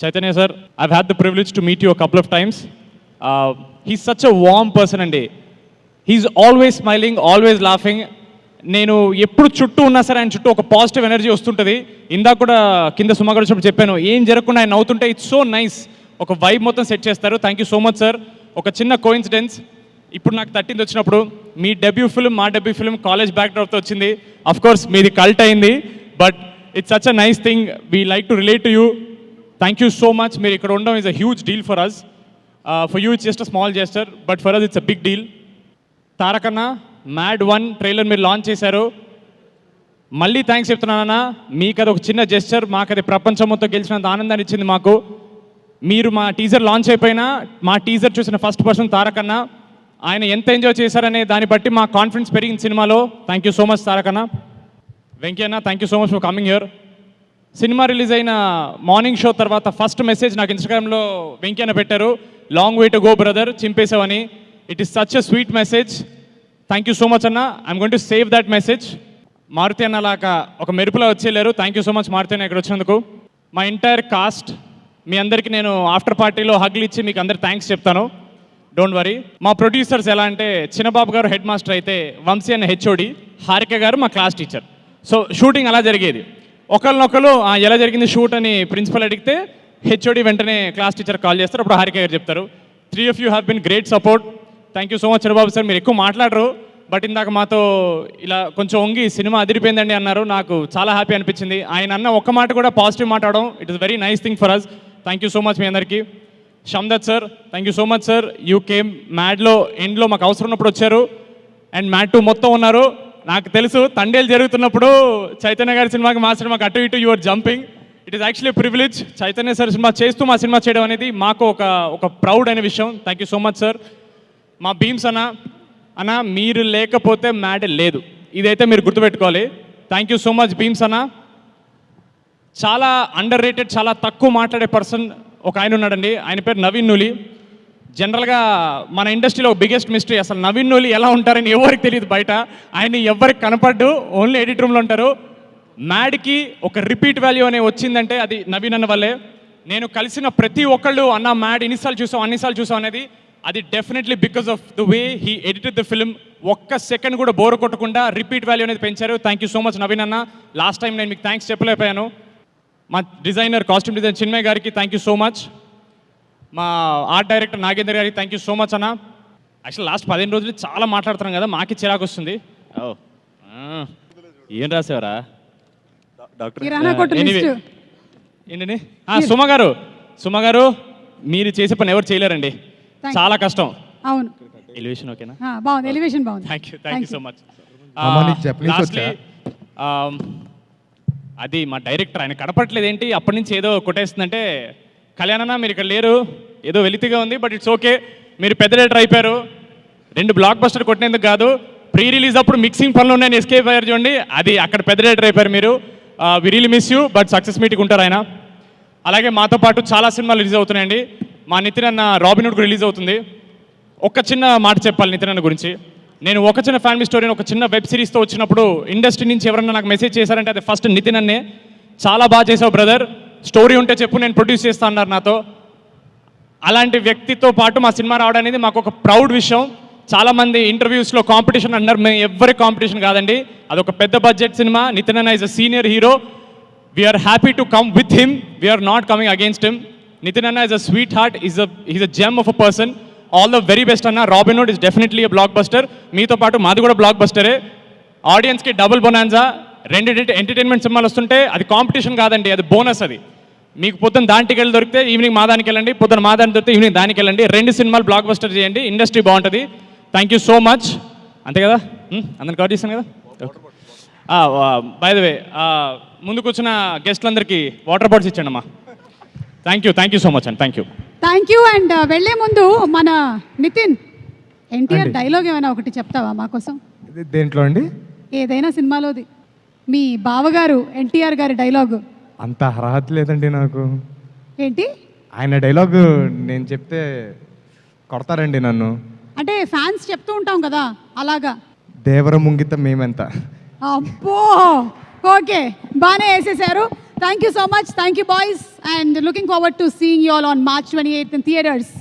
Chaitanya sir, I've had the privilege to meet you a couple of times. He's such a warm person అండి. He's always smiling, always laughing. నేను ఎప్పుడు చుట్టూ ఉన్నా సరే ఆయన చుట్టూ ఒక పాజిటివ్ ఎనర్జీ వస్తుంటుంది. ఇందాక కూడా కింద సుమాగర్ వచ్చినప్పుడు చెప్పాను, ఏం జరగకుండా ఆయన నవ్వుతుంటే ఇట్స్ సో నైస్. ఒక వైబ్ మొత్తం సెట్ చేస్తారు. Thank you so much sir. ఒక చిన్న కోఇన్సిడెన్స్, ఇప్పుడు నాకు 13th వచ్చినప్పుడు మీ డెబ్యూ ఫిల్మ్, మా డెబ్యూ ఫిల్మ్ కాలేజ్ బ్యాక్డ్రాప్తో వచ్చింది. అఫ్ కోర్స్ మీది కల్ట్ అయింది, but it's such a nice thing. We like to relate to you. Thank you so much. మీరు ఇక్కడ ఉండడం is a huge deal for us. For you it's just a small gesture, but for us it's a big deal. తారకన్న, Mad 1 trailer మీరు launch చేశారు. మళ్ళీ thanks చెప్తున్నానన్నా. మీకు అది ఒక చిన్న జెస్చర్, మాకు అది ప్రపంచం మొత్తం గెలిచినంత ఆనందాన్ని ఇచ్చింది మాకు. మీరు మా టీజర్ లాంచ్ అయిపోయినా మా టీజర్ చూసిన ఫస్ట్ పర్సన్ తారకన్న. ఆయన ఎంత ఎంజాయ్ చేశారనే దాన్ని బట్టి మా కాన్ఫిడెన్స్ పెరిగింది సినిమాలో. థ్యాంక్ యూ సో మచ్ తారకన్న. వెంకయ్యన్న, thank you so much for coming here. Cinema release అయిన మార్నింగ్ షో తర్వాత ఫస్ట్ మెసేజ్ నాకు ఇన్స్టాగ్రామ్లో వెంకయ్యన్న పెట్టారు, long way to go brother, చింపేసావని. It is such a sweet message. Thank you so much అన్న. I'm going to save that message. Maruthi అన్న లాగా ఒక మెరుపులా వచ్చేలేరు. Thank you so much Maruthi అన్న ఇక్కడ వచ్చినందుకు. మా ఎంటైర్ కాస్ట్, మీ అందరికీ నేను ఆఫ్టర్ పార్టీలో హగ్లు ఇచ్చి మీకు అందరు థ్యాంక్స్ చెప్తాను, డోంట్ వరీ. మా ప్రొడ్యూసర్స్ ఎలా అంటే, చిన్నబాబు గారు హెడ్ మాస్టర్ అయితే వంశీ అన్న హెచ్ఓడి, హారిక గారు మా క్లాస్ టీచర్. సో షూటింగ్ అలా జరిగేది. ఒకరినొకరు ఎలా జరిగింది షూట్ అని ప్రిన్సిపల్ అడిగితే హెచ్ఓడి వెంటనే క్లాస్ టీచర్ కాల్ చేస్తారు, అప్పుడు హారిక గారు చెప్తారు. 3 of you have been great support. Thank you so much Chirababu sir. మీరు ఎక్కువ మాట్లాడరు, బట్ ఇందాక మాతో ఇలా కొంచెం వంగి సినిమా అదిరిపోయిందండి అన్నారు. నాకు చాలా హ్యాపీ అనిపించింది. ఆయన అన్న ఒక్క మాట కూడా పాజిటివ్ మాట్లాడడం, it is very nice thing for us. Thank you so much మీ అందరికీ. Shamdat sir, thank you so much sir. You came మ్యాడ్లో ఎండ్లో మాకు అవసరం ఉన్నప్పుడు వచ్చారు, అండ్ మ్యాడ్ 2 మొత్తం ఉన్నారు. నాకు తెలుసు తండేలు జరుగుతున్నప్పుడు చైతన్య గారి సినిమాకి మా సినిమాకి అటు ఇటు your jumping. It is actually privilege. Chaitanya sir cinema చేస్తూ మా సినిమా చేయడం అనేది మాకు ఒక ప్రౌడ్ అనే విషయం. Thank you so much sir. మా భీమ్స్ అన్న, మీరు లేకపోతే మ్యాడ్ లేదు, ఇదైతే మీరు గుర్తుపెట్టుకోవాలి. Thank you so much Bheems అన్న. చాలా అండర్ రేటెడ్, చాలా తక్కువ మాట్లాడే పర్సన్ ఒక ఆయన ఉన్నాడండి, ఆయన పేరు నవీన్ నూలి. జనరల్గా మన ఇండస్ట్రీలో బిగ్గెస్ట్ మిస్టరీ, అసలు నవీన్ నూలి ఎలా ఉంటారని ఎవరికి తెలియదు బయట. ఆయన ఎవరికి కనపడ్డు, ఓన్లీ ఎడిట్ రూమ్లో ఉంటారు. మ్యాడ్కి ఒక రిపీట్ వాల్యూ అనే వచ్చిందంటే అది నవీన్ అన్న వల్లే. నేను కలిసిన ప్రతి ఒక్కళ్ళు అన్న మ్యాడ్ ఇన్నిసార్లు చూసాం అనేది, అది definitely because of the way he edited the film. ఒక్క సెకండ్ కూడా బోర్ కొట్టకుండా రిపీట్ వాల్యూ అనేది పెంచారు. Thank you so much Naveen అన్న. లాస్ట్ టైం నేను మీకు థ్యాంక్స్ చెప్పలేకపోయాను. మా డిజైనర్, కాస్ట్యూమ్ డిజైనర్ చిన్మయ్ గారికి థ్యాంక్ యూ సో మచ్. మా ఆర్ట్ డైరెక్టర్ నాగేందర్ గారికి థ్యాంక్ యూ సో మచ్ అన్న. యాక్చువల్ లాస్ట్ 15 రోజులు చాలా మాట్లాడుతున్నాం కదా, మాకి చిరాకు వస్తుంది. ఏం రాసేవరా ఏంటండి? సుమ గారు మీరు చేసే పని ఎవరు చేయలేరండి, చాలా కష్టం. అవును. ఎలివేషన్ ఓకేనా? బాగుంది, ఎలివేషన్ బాగుంది. Thank you so much. అది మా డైరెక్టర్, ఆయన కనపట్లేదు ఏంటి, అప్పటి నుంచి ఏదో కొట్టేస్తుందంటే, కళ్యాణన్న మీరు ఇక్కడ లేరు, ఏదో వెలితిగా ఉంది, బట్ ఇట్స్ ఓకే. మీరు పెద్ద డైరెక్టర్ అయిపోయారు. 2 బ్లాక్ బస్టర్ కొట్టినందుకు కాదు, ప్రీ రిలీజ్ అప్పుడు మిక్సింగ్ పనులు ఉన్నాయని ఎస్కేప్ అయ్యారు చూడండి, అది అక్కడ పెద్ద డైరెక్టర్ అయిపోయారు మీరు. We really miss you, but success meeting ఉంటారు ఆయన. అలాగే మాతో పాటు చాలా సినిమాలు రిలీజ్ అవుతున్నాయండి. మా నితిన్ అన్న రాబిన్ హుడ్ రిలీజ్ అవుతుంది. ఒక చిన్న మాట చెప్పాలి నితిన్ అన్న గురించి. నేను ఒక చిన్న ఫ్యామిలీ స్టోరీని ఒక చిన్న వెబ్ సిరీస్తో వచ్చినప్పుడు ఇండస్ట్రీ నుంచి ఎవరన్నా నాకు మెసేజ్ చేశారంటే అది ఫస్ట్ నితిన్ అన్నే. చాలా బాగా చేసావు బ్రదర్, స్టోరీ ఉంటే చెప్పు నేను ప్రొడ్యూస్ చేస్తా అన్నారు నాతో. అలాంటి వ్యక్తితో పాటు మా సినిమా రావడం అనేది మాకు ఒక ప్రౌడ్ విషయం. చాలామంది ఇంటర్వ్యూస్లో కాంపిటీషన్ అన్నారు, మేము ఎవరి కాంపిటీషన్ కాదండి, అదొక పెద్ద బడ్జెట్ సినిమా. నితిన్ అన్న is a senior hero. We're happy to come with him, we're not coming against him. Nitin అన్న is a sweet heart, is a gem of a person. All the very best అన్న. Robin Hood is definitely a blockbuster. మీతో పాటు మాది కూడా black బస్టరే. ఆడియన్స్కి double bonanza. 2 entertainment సినిమాలు వస్తుంటే అది కాంపిటీషన్ కాదండి, అది బోనస్. అది మీకు పొద్దున్న దానికి వెళ్ళి దొరికితే ఈవినింగ్ మా దానికి వెళ్ళండి, పొద్దున్న మా దానికి దొరికితే ఈవినింగ్ దానికి వెళ్ళండి. 2 సినిమాలు బ్లాక్ బస్టర్ చేయండి, ఇండస్ట్రీ బాగుంటుంది. Thank you so much. అంతే కదా, అందరిని కవర్ చేశాను కదా. బై ద వే, ముందుకు వచ్చిన గెస్ట్లందరికీ వాటర్ బాటిల్స్ ఇచ్చండి అమ్మా. థ్యాంక్ యూ సో మచ్ అండి. Thank you. అండ్ వెళ్ళే ముందు మన నితిన్, ఎన్టీఆర్ డైలాగ్ ఏమైనా ఒకటి చెప్తావా మా కోసం? దేంట్లో అండి? ఏదైనా సినిమాలోది, మీ బావగారు ఎన్టీఆర్ గారి డైలాగు. అంత అర్హత లేదండి నాకు. ఏంటి? ఆయన డైలాగ్ నేను చెప్తే కొడతారండి నన్ను. అంటే ఫ్యాన్స్ చెప్తూ ఉంటాం కదా, అలాగా. దేవర ముంగిత మేమెంత. అబ్బో, ఓకే, బాగానే వేసేసారు. Thank you so much. Thank you, boys. And looking forward to seeing you all on March 28th in theaters.